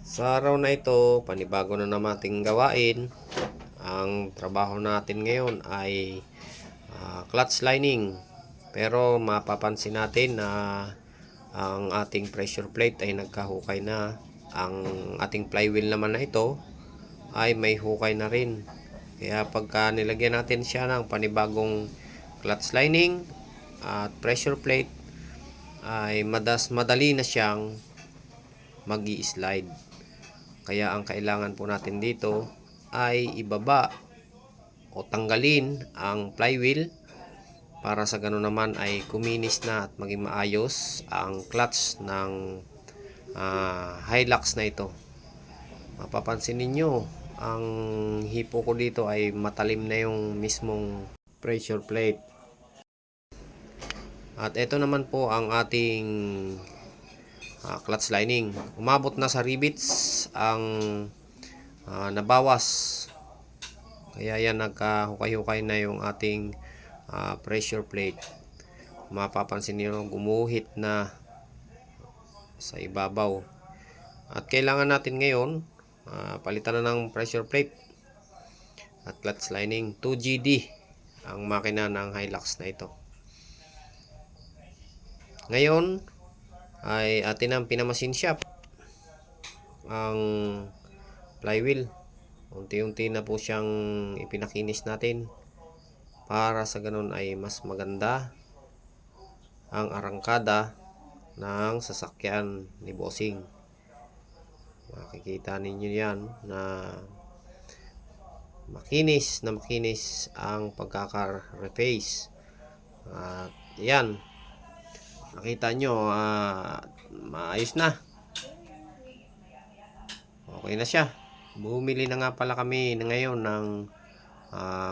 Sa araw na ito, panibago na naman ating gawain. Ang trabaho natin ngayon ay clutch lining. Pero mapapansin natin na ang ating pressure plate ay nagkahukay na. Ang ating flywheel naman na ito ay may hukay na rin. Kaya pagka nilagyan natin siya ng panibagong clutch lining at pressure plate, ay madali na siyang mag-i-slide. Kaya ang kailangan po natin dito ay ibaba o tanggalin ang flywheel para sa ganun naman ay kuminis na at maging maayos ang clutch ng Hilux na ito. Mapapansin ninyo, ang hipo ko dito ay matalim na yung mismong pressure plate. At ito naman po ang ating clutch lining. Umabot na sa rivets ang nabawas. Kaya yan nagkahukay-hukay na yung ating pressure plate. Mapapansin niyo gumuhit na sa ibabaw. At kailangan natin ngayon palitan na ng pressure plate at clutch lining. 2GD ang makina ng Hilux na ito. Ngayon ay atin ang pinamasin shop ang flywheel. Unti-unti na po siyang ipinakinis natin para sa ganun ay mas maganda ang arangkada ng sasakyan ni Bossing. Makikita ninyo yan na makinis ang pagkaka-reface. At yan, nakita nyo, maayos na. Okay na siya. Bumili na nga pala kami ngayon ng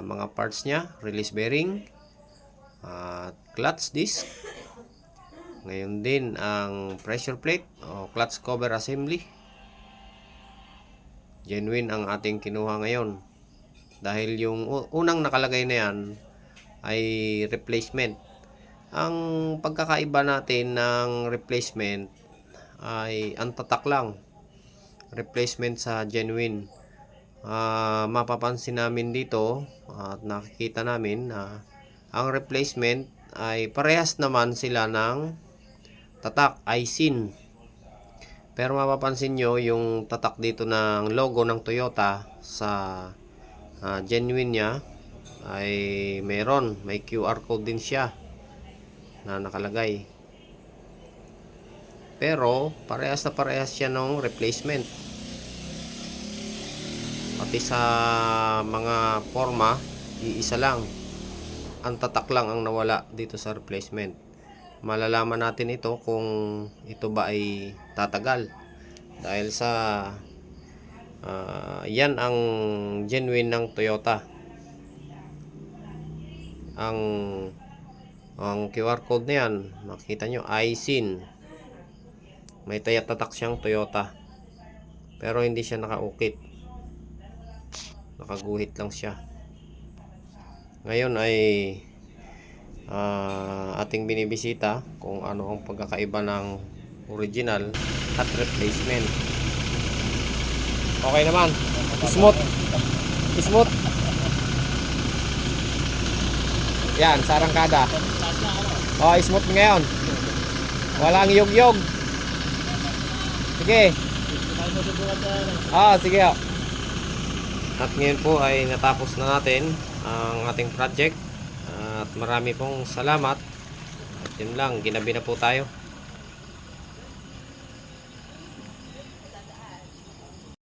mga parts niya. Release bearing, clutch disc. Ngayon din ang pressure plate o clutch cover assembly. Genuine ang ating kinuha ngayon. Dahil yung unang nakalagay na yan ay replacement. Ang pagkakaiba natin ng replacement ay ang tatak lang. Replacement sa genuine. Mapapansin namin dito at nakikita namin na ang replacement ay parehas naman sila ng tatak, ISIN. Pero mapapansin nyo yung tatak dito ng logo ng Toyota sa genuine nya ay may QR code din siya na nakalagay. Pero parehas na parehas siya ng replacement. Pati sa mga forma, iisa lang. Ang tatak lang ang nawala dito sa replacement. Malalaman natin ito kung ito ba ay tatagal. Dahil sa yan ang genuine ng Toyota. Ang QR code na yan, makita nyo, ISIN. May tatak siyang Toyota. Pero hindi siya nakaukit. Nakaguhit lang siya. Ngayon ay ating binibisita kung ano ang pagkakaiba ng original at replacement. Okay naman. Smooth. Yan, sa arangkada. Smooth ngayon. Walang yug-yug. Sige. Sige. At ngayon po ay natapos na natin ang ating project. At marami pong salamat. At yun lang, ginabi na po tayo.